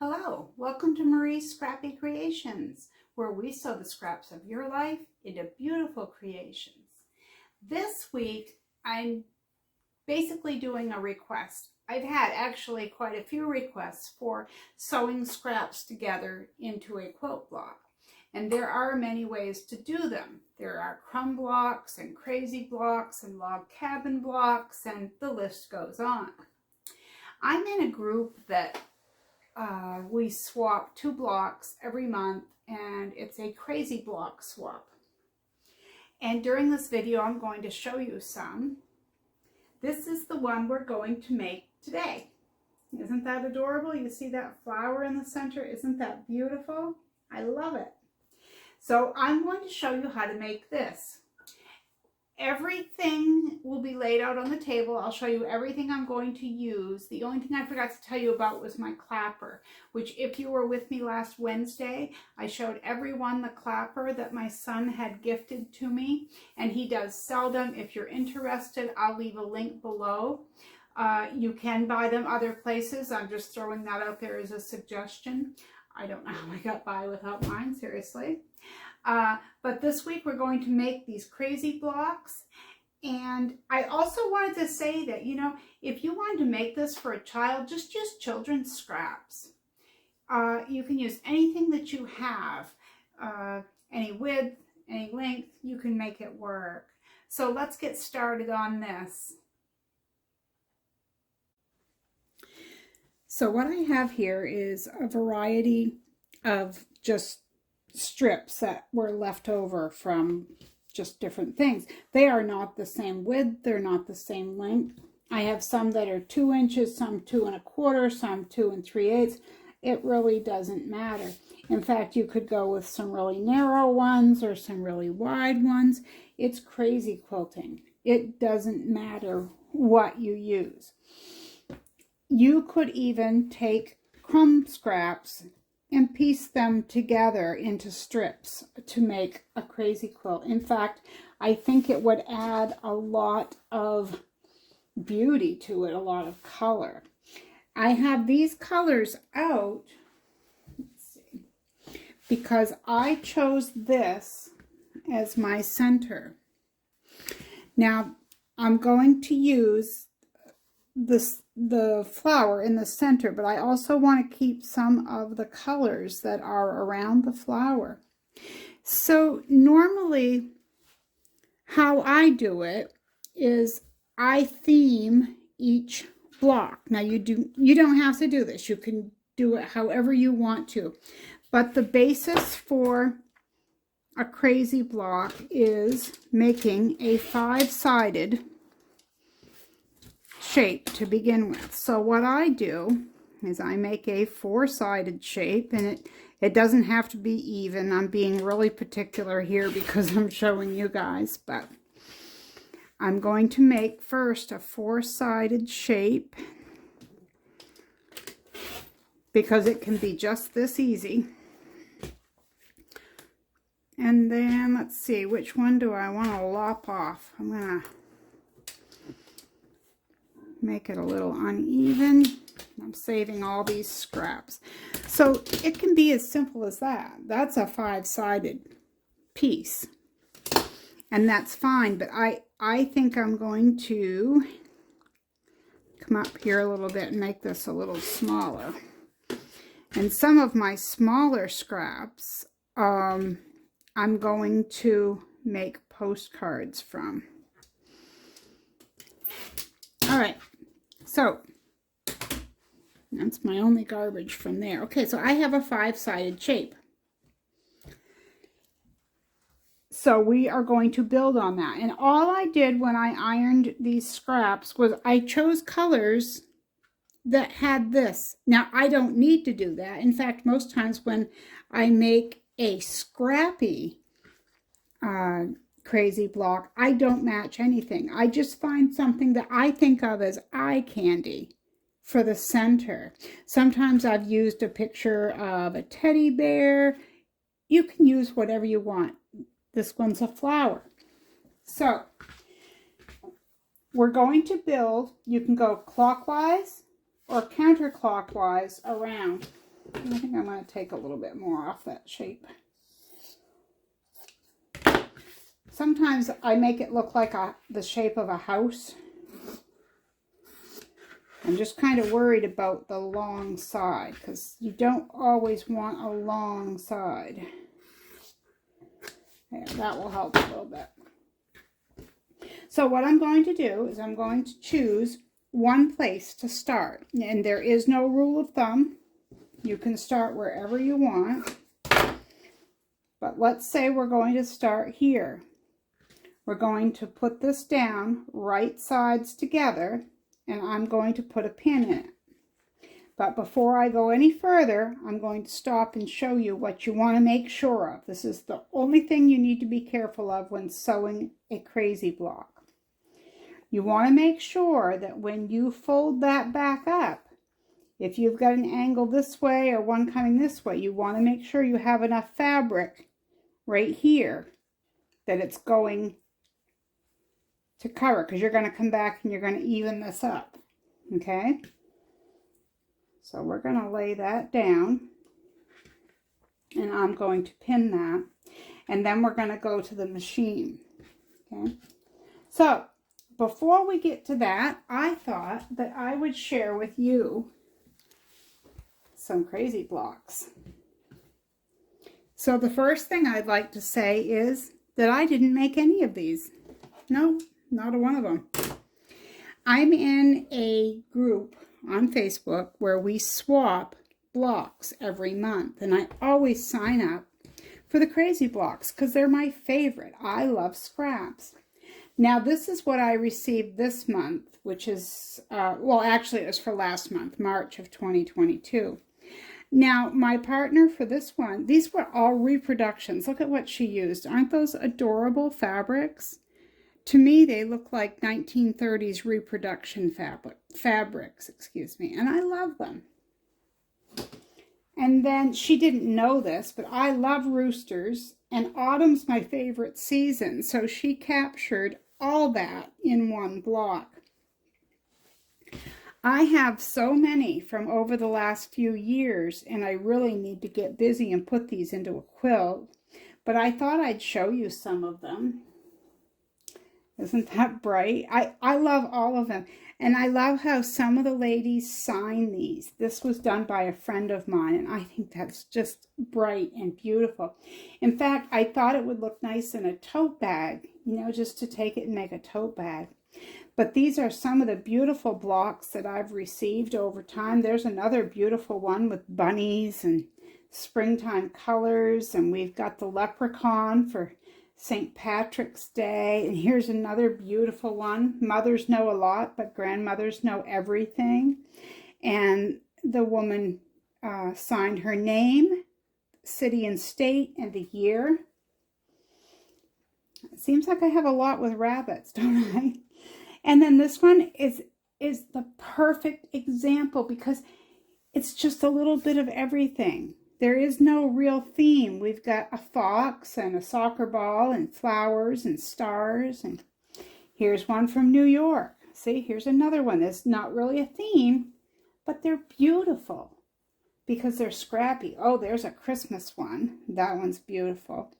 Hello, welcome to Marie's Scrappy Creations, where we sew the scraps of your life into beautiful creations. This week, I'm basically doing a request. I've had actually quite a few requests for sewing scraps together into a quilt block. And there are many ways to do them. There are crumb blocks and crazy blocks and log cabin blocks, and the list goes on. I'm in a group that we swap 2 blocks every month, and it's a crazy block swap. And during this video, I'm going to show you some. This is the one we're going to make today. Isn't that adorable? You see that flower in the center? Isn't that beautiful? I love it. So I'm going to show you how to make this. Everything will be laid out on the table. I'll show you everything I'm going to use. The only thing I forgot to tell you about was my clapper, which if you were with me last Wednesday, I showed everyone the clapper that my son had gifted to me, and he does sell them. If you're interested, I'll leave a link below. You can buy them other places. I'm just throwing that out there as a suggestion. I don't know how I got by without mine, seriously. But this week we're going to make these crazy blocks. And I also wanted to say that, you know, if you wanted to make this for a child, just use children's scraps. You can use anything that you have, any width, any length, you can make it work. So let's get started on this. So what I have here is a variety of just strips that were left over from just different things. They are not the same width, they're not the same length. I have some that are 2 inches, some 2 1/4, some 2 3/8. It really doesn't matter. In fact, you could go with some really narrow ones or some really wide ones. It's crazy quilting. It doesn't matter what you use. You could even take crumb scraps and piece them together into strips to make a crazy quilt. In fact, I think it would add a lot of beauty to it, a lot of color. I have these colors out, let's see, because I chose this as my center. Now, I'm going to use the flower in the center, but I also want to keep some of the colors that are around the flower. So normally how I do it is I theme each block. Now you don't have to do this. You can do it however you want to. But the basis for a crazy block is making a 5-sided shape to begin with. So what I do is I make a 4-sided shape, and it doesn't have to be even. I'm being really particular here because I'm showing you guys, but I'm going to make first a 4-sided shape because it can be just this easy. And then let's see, which one do I want to lop off? I'm gonna make it a little uneven. I'm saving all these scraps. So it can be as simple as that. That's a 5-sided piece. And that's fine, but I think I'm going to come up here a little bit and make this a little smaller. And some of my smaller scraps, I'm going to make postcards from. All right, so that's my only garbage from there. Okay, so I have a 5-sided shape. So we are going to build on that. And all I did when I ironed these scraps was I chose colors that had this. Now, I don't need to do that. In fact, most times when I make a Scrappy crazy block, I don't match anything. I just find something that I think of as eye candy for the center. Sometimes I've used a picture of a teddy bear. You can use whatever you want. This one's a flower. So we're going to build. You can go clockwise or counterclockwise around. I think I'm going to take a little bit more off that shape. Sometimes I make it look like the shape of a house. I'm just kind of worried about the long side because you don't always want a long side. There, that will help a little bit. So what I'm going to do is I'm going to choose one place to start. And there is no rule of thumb. You can start wherever you want. But let's say we're going to start here. We're going to put this down right sides together. And I'm going to put a pin in it. But before I go any further, I'm going to stop and show you what you want to make sure of. This is the only thing you need to be careful of when sewing a crazy block. You want to make sure that when you fold that back up, if you've got an angle this way or one coming this way, you want to make sure you have enough fabric right here that it's going to cover, because you're going to come back and you're going to even this up. Okay, so we're going to lay that down and I'm going to pin that, and then we're going to go to the machine. Okay, so before we get to that, I thought that I would share with you some crazy blocks. So the first thing I'd like to say is that I didn't make any of these. No, not a one of them. I'm in a group on Facebook where we swap blocks every month, and I always sign up for the crazy blocks because they're my favorite. I love scraps. Now this is what I received this month, which is, well actually it was for last month, March of 2022. Now my partner for this one, these were all reproductions. Look at what she used. Aren't those adorable fabrics? To me, they look like 1930s reproduction fabrics, excuse me, and I love them. And then she didn't know this, but I love roosters, and autumn's my favorite season, so she captured all that in one block. I have so many from over the last few years, and I really need to get busy and put these into a quilt, but I thought I'd show you some of them. Isn't that bright? I love all of them. And I love how some of the ladies sign these. This was done by a friend of mine, and I think that's just bright and beautiful. In fact, I thought it would look nice in a tote bag, you know, just to take it and make a tote bag. But these are some of the beautiful blocks that I've received over time. There's another beautiful one with bunnies and springtime colors, and we've got the leprechaun for St. Patrick's Day, and here's another beautiful one. Mothers know a lot, but grandmothers know everything. And the woman signed her name, city and state, and the year. It seems like I have a lot with rabbits, don't I? And then this one is the perfect example because it's just a little bit of everything. There is no real theme. We've got a fox and a soccer ball and flowers and stars. And here's one from New York. See, here's another one. It's not really a theme, but they're beautiful because they're scrappy. Oh, there's a Christmas one. That one's beautiful.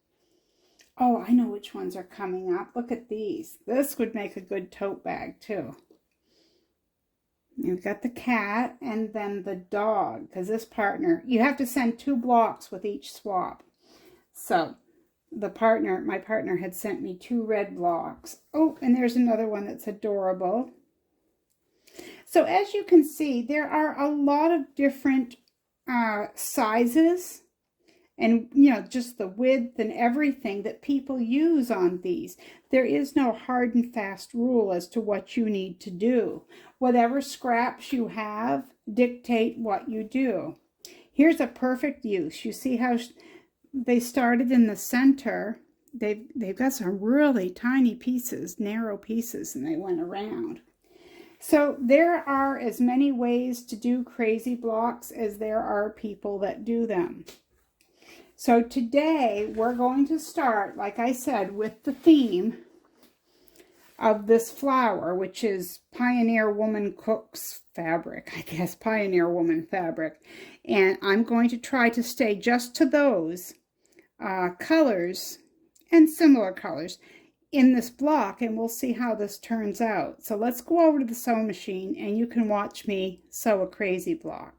Oh, I know which ones are coming up. Look at these. This would make a good tote bag too. You've got the cat and then the dog, because this partner, you have to send 2 blocks with each swap. So my partner had sent me 2 red blocks. Oh, and there's another one that's adorable. So as you can see, there are a lot of different sizes and, you know, just the width and everything that people use on these. There is no hard and fast rule as to what you need to do. Whatever scraps you have dictate what you do. Here's a perfect use. You see how they started in the center. They've got some really tiny pieces, narrow pieces, and they went around. So there are as many ways to do crazy blocks as there are people that do them. So today we're going to start, like I said, with the theme of this flower, which is Pioneer Woman Cooks fabric, I guess, Pioneer Woman fabric. And I'm going to try to stay just to those colors and similar colors in this block, and we'll see how this turns out. So let's go over to the sewing machine and you can watch me sew a crazy block.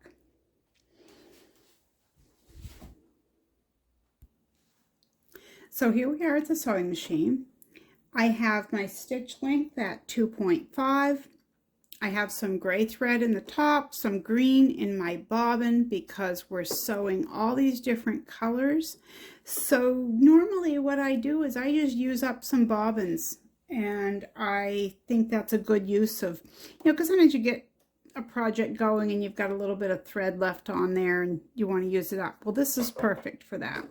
So here we are at the sewing machine. I have my stitch length at 2.5. I have some gray thread in the top, some green in my bobbin because we're sewing all these different colors. So normally what I do is I just use up some bobbins, and I think that's a good use of, because sometimes you get a project going and you've got a little bit of thread left on there and you want to use it up. Well, this is perfect for that.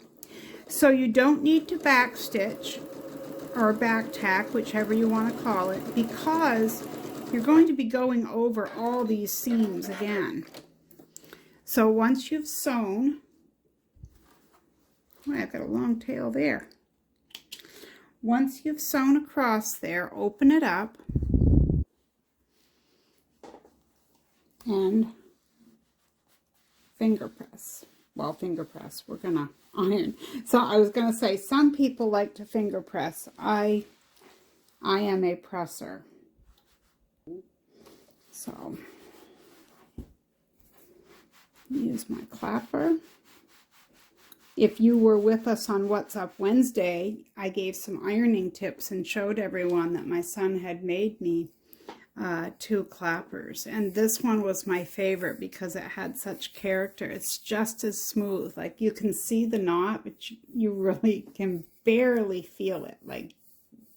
So you don't need to back stitch or back tack, whichever you want to call it, because you're going to be going over all these seams again. So once you've sewn, oh, I've got a long tail there. Once you've sewn across there, open it up and finger press. Well, finger press, we're gonna iron. So I was gonna say, some people like to finger press. I am a presser. So use my clapper. If you were with us on What's Up Wednesday, I gave some ironing tips and showed everyone that my son had made me 2 clappers, and this one was my favorite because it had such character. It's just as smooth, like you can see the knot, but you really can barely feel it. Like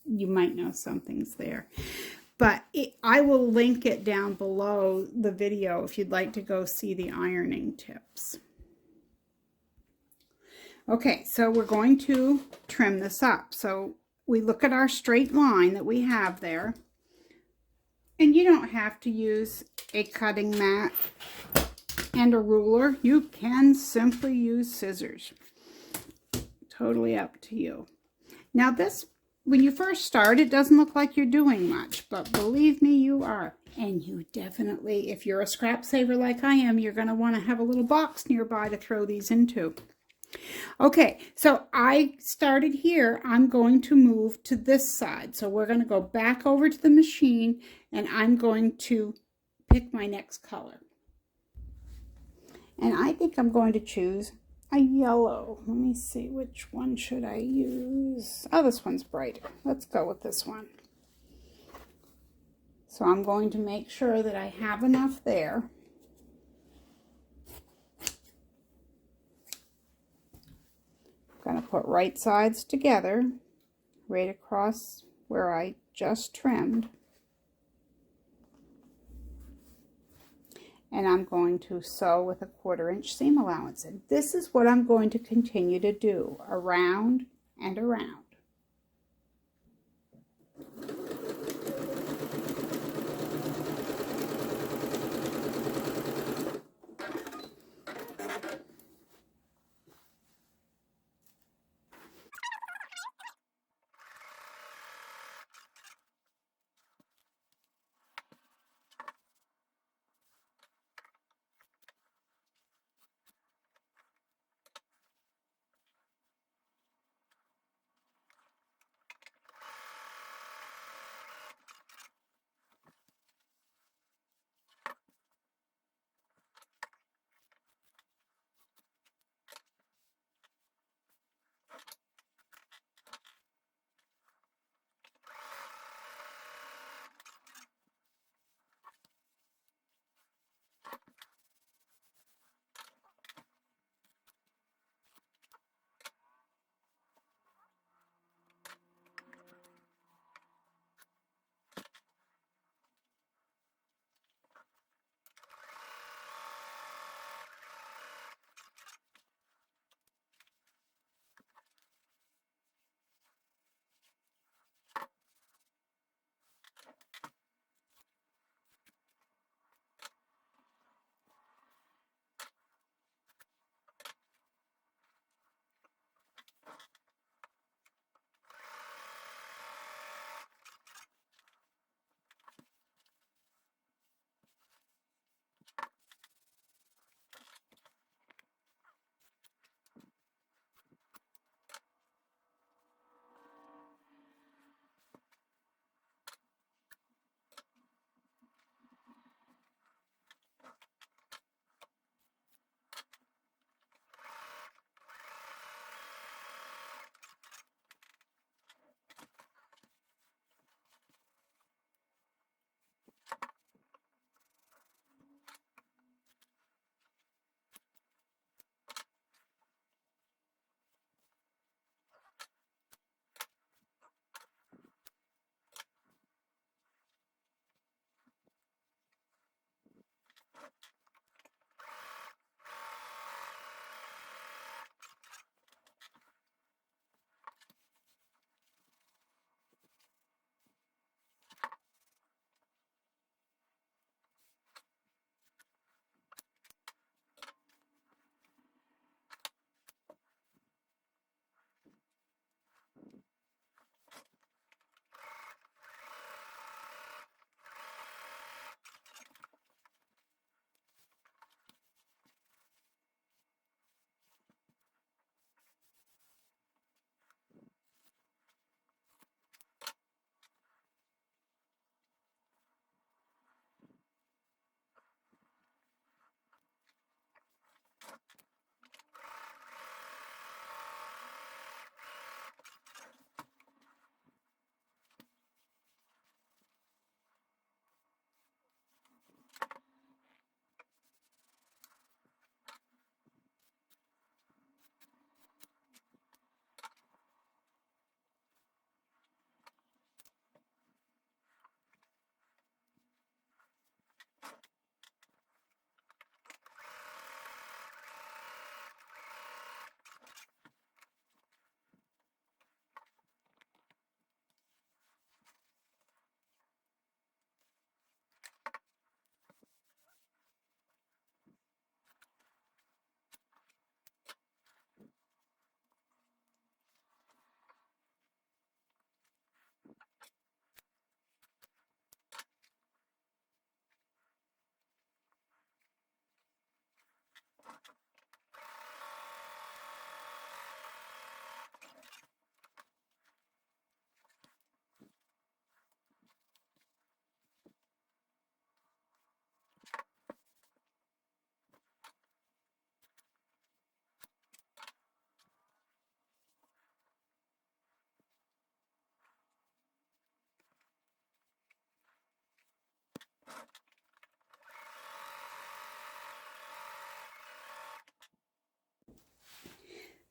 you might know something's there, but I will link it down below the video if you'd like to go see the ironing tips. Okay, so we're going to trim this up. So we look at our straight line that we have there. And you don't have to use a cutting mat and a ruler. You can simply use scissors. Totally up to you. Now this, when you first start, it doesn't look like you're doing much, but believe me, you are. And you definitely, if you're a scrap saver like I am, you're going to want to have a little box nearby to throw these into. Okay, so I started here. I'm going to move to this side. So we're going to go back over to the machine, and I'm going to pick my next color. And I think I'm going to choose a yellow. Let me see, which one should I use? Oh, this one's brighter. Let's go with this one. So I'm going to make sure that I have enough there. Going to put right sides together, right across where I just trimmed. And I'm going to sew with a 1/4 inch seam allowance. And this is what I'm going to continue to do, around and around.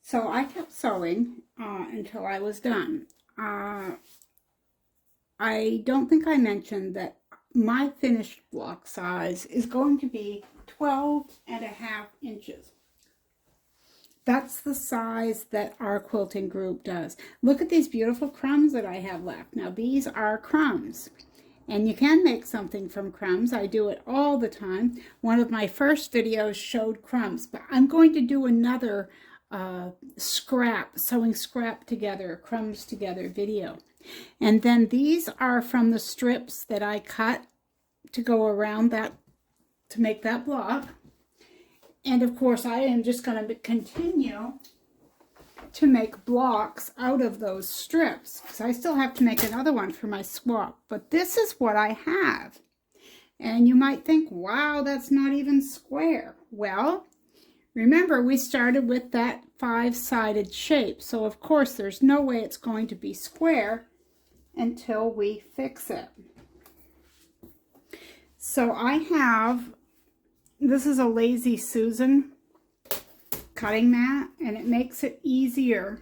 So I kept sewing until I was done. I don't think I mentioned that my finished block size is going to be 12.5 inches. That's the size that our quilting group does. Look at these beautiful crumbs that I have left. Now these are crumbs. And you can make something from crumbs. I do it all the time. One of my first videos showed crumbs, but I'm going to do another sewing scrap together, crumbs together video. And then these are from the strips that I cut to go around that, to make that block. And of course, I am just going to continue to make blocks out of those strips, because I still have to make another one for my swap. But this is what I have. And you might think, wow, that's not even square. Well, remember, we started with that 5-sided shape. So of course, there's no way it's going to be square until we fix it. So I have, this is a Lazy Susan cutting mat, and it makes it easier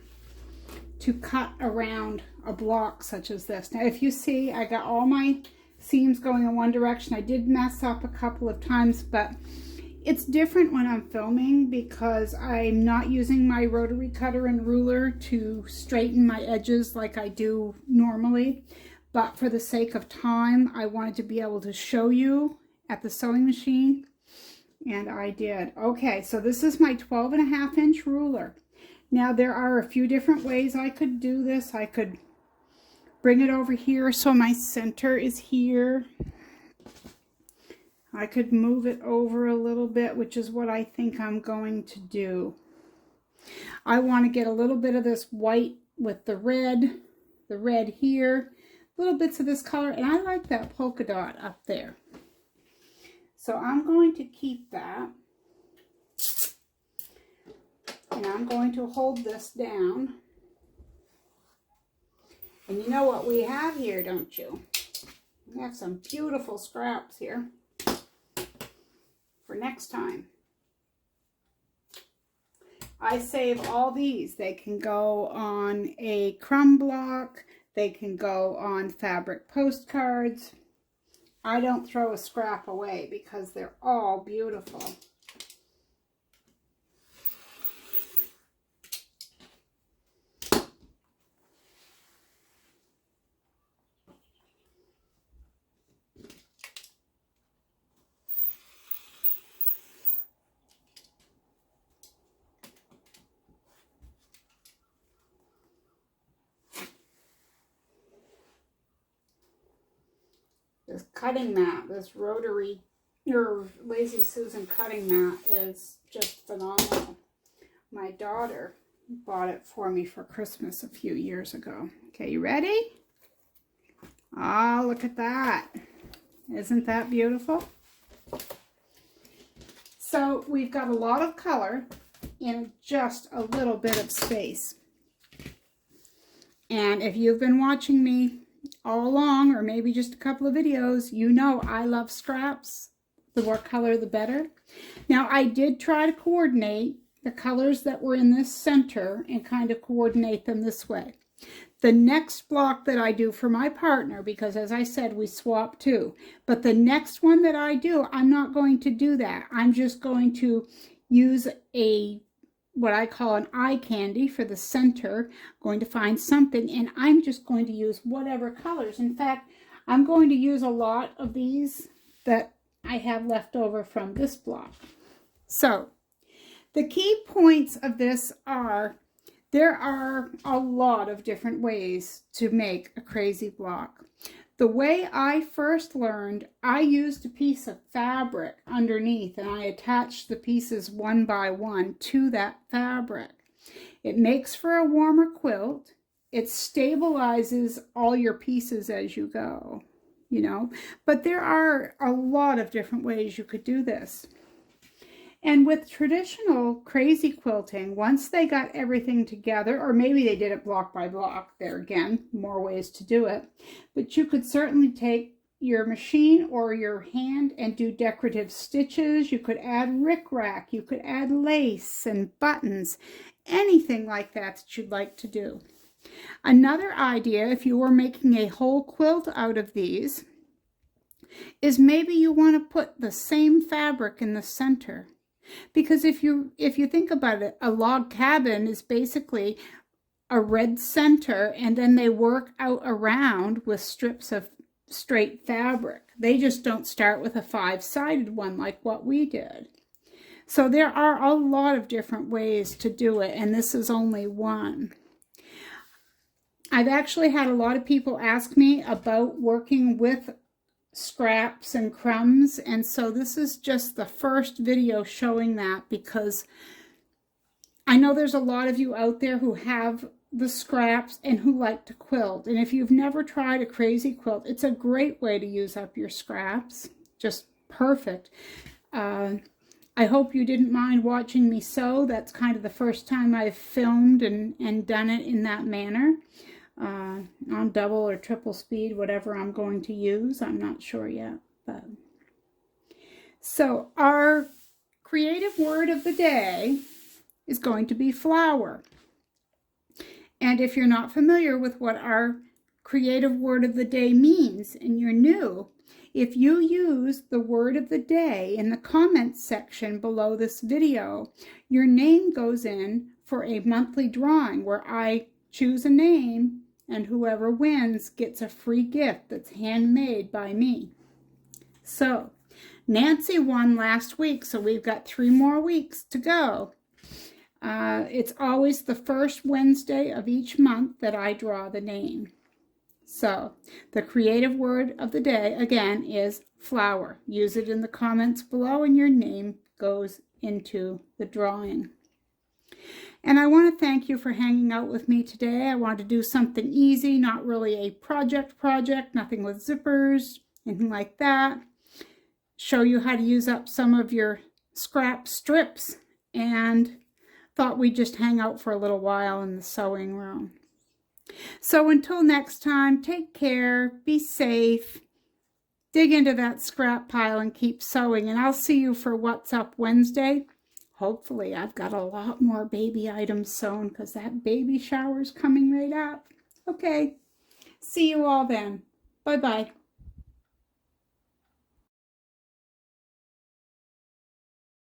to cut around a block such as this. Now if you see, I got all my seams going in one direction. I did mess up a couple of times, but it's different when I'm filming because I'm not using my rotary cutter and ruler to straighten my edges like I do normally. But for the sake of time, I wanted to be able to show you at the sewing machine. And I did. Okay, so this is my 12.5 inch ruler. Now there are a few different ways I could do this. I could bring it over here so my center is here. I could move it over a little bit, which is what I think I'm going to do. I want to get a little bit of this white with the red here, little bits of this color, and I like that polka dot up there. So I'm going to keep that, and I'm going to hold this down. And you know what we have here, don't you? We have some beautiful scraps here for next time. I save all these. They can go on a crumb block. They can go on fabric postcards. I don't throw a scrap away because they're all beautiful. This cutting mat, this rotary or Lazy Susan cutting mat is just phenomenal. My daughter bought it for me for Christmas a few years ago. Okay, you ready? Oh, look at that. Isn't that beautiful? So we've got a lot of color in just a little bit of space. And if you've been watching me all along, or maybe just a couple of videos, you know I love scraps. The more color, the better. Now, I did try to coordinate the colors that were in this center and kind of coordinate them this way. The next block that I do for my partner, because as I said, we swap too, but the next one that I do, I'm not going to do that. I'm just going to use what I call an eye candy for the center. I'm going to find something, and I'm just going to use whatever colors. In fact, I'm going to use a lot of these that I have left over from this block. So the key points of this are, there are a lot of different ways to make a crazy block. The way I first learned, I used a piece of fabric underneath, and I attached the pieces one by one to that fabric. It makes for a warmer quilt. It stabilizes all your pieces as you go, you know. But there are a lot of different ways you could do this. And with traditional crazy quilting, once they got everything together, or maybe they did it block by block, there again, more ways to do it, but you could certainly take your machine or your hand and do decorative stitches. You could add rickrack, you could add lace and buttons, anything like that that you'd like to do. Another idea, if you were making a whole quilt out of these, is maybe you want to put the same fabric in the center. Because if you think about it, a log cabin is basically a red center, and then they work out around with strips of straight fabric. They just don't start with a 5-sided one like what we did. So there are a lot of different ways to do it, and this is only one. I've actually had a lot of people ask me about working with scraps and crumbs, and so this is just the first video showing that, because I know there's a lot of you out there who have the scraps and who like to quilt. And if you've never tried a crazy quilt, it's a great way to use up your scraps. Just perfect. I hope you didn't mind watching me sew. That's kind of the first time I've filmed and done it in that manner. On double or triple speed, whatever I'm going to use. I'm not sure yet. But so our creative word of the day is going to be flower. And if you're not familiar with what our creative word of the day means and you're new, if you use the word of the day in the comments section below this video, your name goes in for a monthly drawing where I choose a name and whoever wins gets a free gift that's handmade by me. So Nancy won last week, so we've got 3 more weeks to go. It's always the first Wednesday of each month that I draw the name. So the creative word of the day, again, is flower. Use it in the comments below and your name goes into the drawing. And I want to thank you for hanging out with me today. I wanted to do something easy, not really a project, nothing with zippers, anything like that. Show you how to use up some of your scrap strips, and thought we'd just hang out for a little while in the sewing room. So until next time, take care, be safe, dig into that scrap pile and keep sewing. And I'll see you for What's Up Wednesday. Hopefully I've got a lot more baby items sewn because that baby shower's coming right up. Okay, see you all then. Bye-bye.